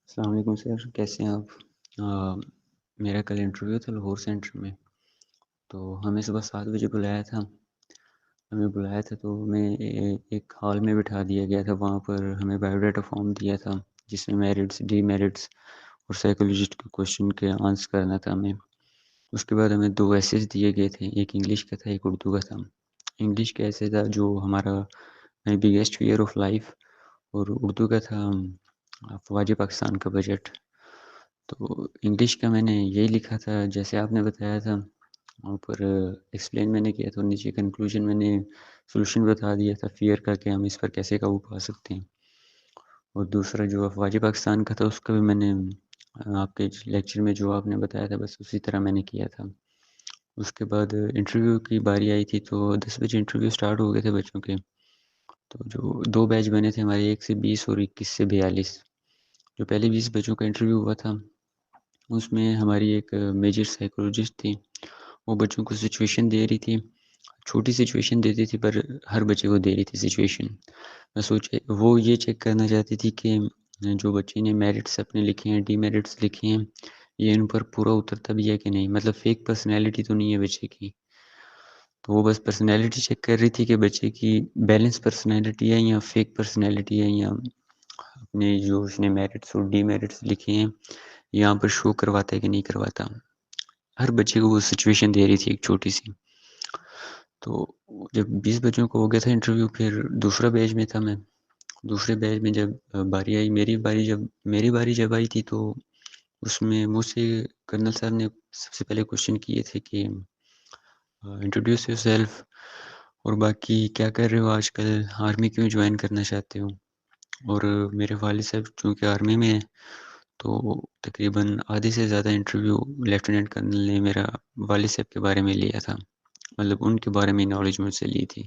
السلام علیکم سر، کیسے ہیں آپ؟ میرا کل انٹرویو تھا لاہور سینٹر میں، تو ہمیں صبح 7 بجے بلایا تھا تو ہمیں ایک ہال میں بٹھا دیا گیا تھا. وہاں پر ہمیں بایو ڈاٹا فارم دیا تھا جس میں میرٹس، ڈی میرٹس اور سائیکولوجسٹ کے کوشچن کے آنسر کرنا تھا ہمیں. اس کے بعد ہمیں 2 ایسیز دیے گئے تھے، ایک انگلش کا تھا ایک اردو کا تھا. انگلش کا ایسے تھا جو ہمارا بگیسٹ فیئر آف لائف، اور اردو کا تھا افواج پاکستان کا بجٹ. تو انگلش کا میں نے یہی لکھا تھا جیسے آپ نے بتایا تھا، اوپر ایکسپلین میں نے کیا تھا اور نیچے کنکلوژن میں نے سولوشن بتا دیا تھا فیئر کا کہ ہم اس پر کیسے قابو پا سکتے ہیں. اور دوسرا جو افواج پاکستان کا تھا اس کا بھی میں نے آپ کے لیکچر میں جو آپ نے بتایا تھا بس اسی طرح میں نے کیا تھا. اس کے بعد انٹرویو کی باری آئی تھی تو 10 بجے انٹرویو سٹارٹ ہو گئے تھے بچوں کے. تو جو 2 بیچ بنے تھے ہمارے، 1 سے 20 اور 21 سے 42. جو پہلے 20 بچوں کا انٹرویو ہوا تھا اس میں ہماری ایک میجر سائیکولوجسٹ تھی. وہ بچوں کو سچویشن دے رہی تھی، چھوٹی سچویشن دیتی تھی پر ہر بچے کو دے رہی تھی سچویشن. میں سوچے وہ یہ چیک کرنا چاہتی تھی کہ جو بچے نے میرٹس اپنے لکھے ہیں، ڈی میرٹس لکھے ہیں، یہ ان پر پورا اترتا بھی ہے کہ نہیں، مطلب فیک پرسنالٹی تو نہیں ہے بچے کی. تو وہ بس پرسنالٹی چیک کر رہی تھی کہ بچے کی بیلنس پرسنالٹی ہے یا فیک پرسنالٹی ہے، یا اپنے جو اس نے میرٹس اور ڈی میرٹس لکھے ہیں یہاں پر شو کرواتا ہے کہ نہیں کرواتا. ہر بچے کو وہ سچویشن دے رہی تھی ایک چھوٹی سی. تو جب 20 بچوں کو ہو گیا تھا انٹرویو، پھر دوسرا بیچ میں تھا میں. دوسرے بیچ میں جب باری آئی، میری باری جب آئی تھی تو اس میں مجھ سے کرنل صاحب نے سب سے پہلے کوشچن کیے تھے کہ انٹروڈیوس یور سیلف، اور باقی کیا کر رہے ہو آج کل، آرمی کیوں جوائن کرنا چاہتے ہو. اور میرے والد صاحب چونکہ آرمی میں ہیں تو تقریباً آدھے سے زیادہ انٹرویو لیفٹیننٹ کرنل نے میرا والد صاحب کے بارے میں لیا تھا، مطلب ان کے بارے میں نالج مجھ سے لی تھی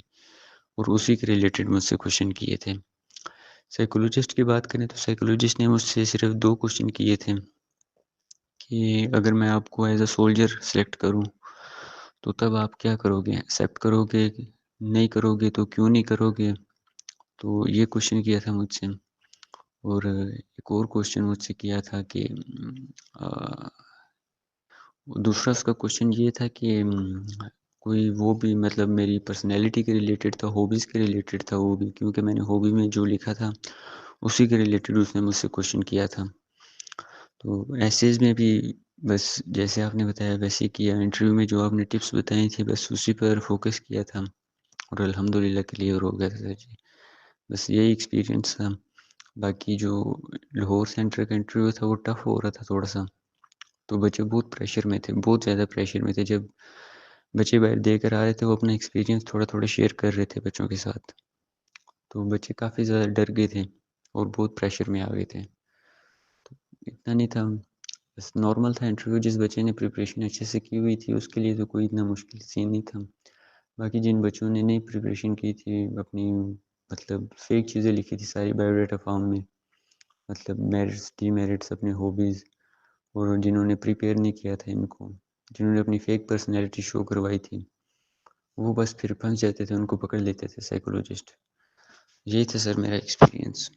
اور اسی کے ریلیٹڈ مجھ سے کوشچن کیے تھے. سائیکولوجسٹ کی بات کریں تو سائیکولوجسٹ نے مجھ سے صرف 2 کوشچن کیے تھے کہ اگر میں آپ کو ایز اے سولجر سلیکٹ کروں تو تب آپ کیا کرو گے، ایکسیپٹ کرو گے، نہیں کرو گے تو کیوں نہیں کرو گے. تو یہ کوشچن کیا تھا مجھ سے. اور ایک اور کوشچن مجھ سے کیا تھا کہ دوسرا اس کا کوشچن یہ تھا کہ کوئی وہ بھی مطلب میری پرسنالٹی کے ریلیٹڈ تھا، ہابیز کے ریلیٹڈ تھا وہ بھی، کیونکہ میں نے ہابی میں جو لکھا تھا اسی کے ریلیٹڈ اس نے مجھ سے کوشچن کیا تھا. تو ایسیز میں بھی بس جیسے آپ نے بتایا ویسے کیا. انٹرویو میں جو آپ نے ٹپس بتائی تھی بس اسی پر فوکس کیا تھا اور الحمدللہ کلیئر ہو گیا تھا جی. بس یہی ایکسپیرینس تھا. باقی جو لاہور سینٹر کا انٹرویو تھا وہ ٹف ہو رہا تھا تھوڑا سا، تو بچے بہت پریشر میں تھے، بہت زیادہ پریشر میں تھے. جب بچے باہر دے کر آ رہے تھے وہ اپنا ایکسپیرینس تھوڑا تھوڑا شیئر کر رہے تھے بچوں کے ساتھ، تو بچے کافی زیادہ ڈر گئے تھے اور بہت پریشر میں آ گئے تھے. تو اتنا نہیں تھا، بس نارمل تھا انٹرویو. جس بچے نے پریپریشن اچھے سے کی ہوئی تھی اس کے لیے تو کوئی اتنا مشکل سین نہیں تھا. باقی جن بچوں نے نہیں پریپریشن کی تھی، اپنی مطلب فیک چیزیں لکھی تھی ساری بایو ڈاٹا فارم میں، مطلب میرٹس، ڈی میرٹس، اپنے ہابیز، اور جنہوں نے پریپیئر نہیں کیا تھا ان کو، جنہوں نے اپنی فیک پرسنالٹی شو کروائی تھی، وہ بس پھر پھنس جاتے تھے، ان کو پکڑ لیتے تھے سائیکولوجسٹ. یہی تھا سر میرا ایکسپیرینس.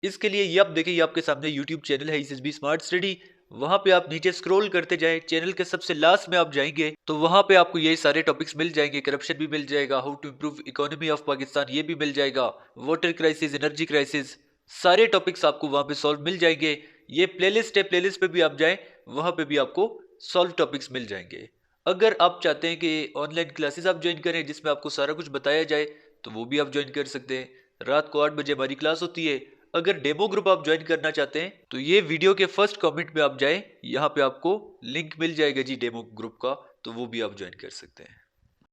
اس کے لیے یہ آپ دیکھیں، یہ آپ کے سامنے یوٹیوب چینل ہے ایس بی اسمارٹ اسٹڈی. وہاں پہ آپ نیچے اسکرول کرتے جائیں، چینل کے سب سے لاسٹ میں آپ جائیں گے تو وہاں پہ آپ کو یہ سارے ٹاپکس مل جائیں گے. کرپشن بھی مل جائے گا، how to improve economy of Pakistan یہ بھی مل جائے گا، واٹر کرائسس، انرجی کرائسس، سارے ٹاپکس آپ کو وہاں پہ سالو مل جائیں گے. یہ پلے لسٹ ہے، پلے لسٹ پہ بھی آپ جائیں، وہاں پہ بھی آپ کو سالو ٹاپکس مل جائیں گے. اگر آپ چاہتے ہیں کہ آن لائن کلاسز آپ جوائن کریں جس میں آپ کو سارا کچھ بتایا جائے تو وہ بھی آپ جوائن کر سکتے ہیں. رات کو 8 بجے ہماری کلاس ہوتی ہے. اگر ڈیمو گروپ آپ جوائن کرنا چاہتے ہیں تو یہ ویڈیو کے فرسٹ کامنٹ میں آپ جائیں، یہاں پہ آپ کو لنک مل جائے گا جی ڈیمو گروپ کا، تو وہ بھی آپ جوائن کر سکتے ہیں.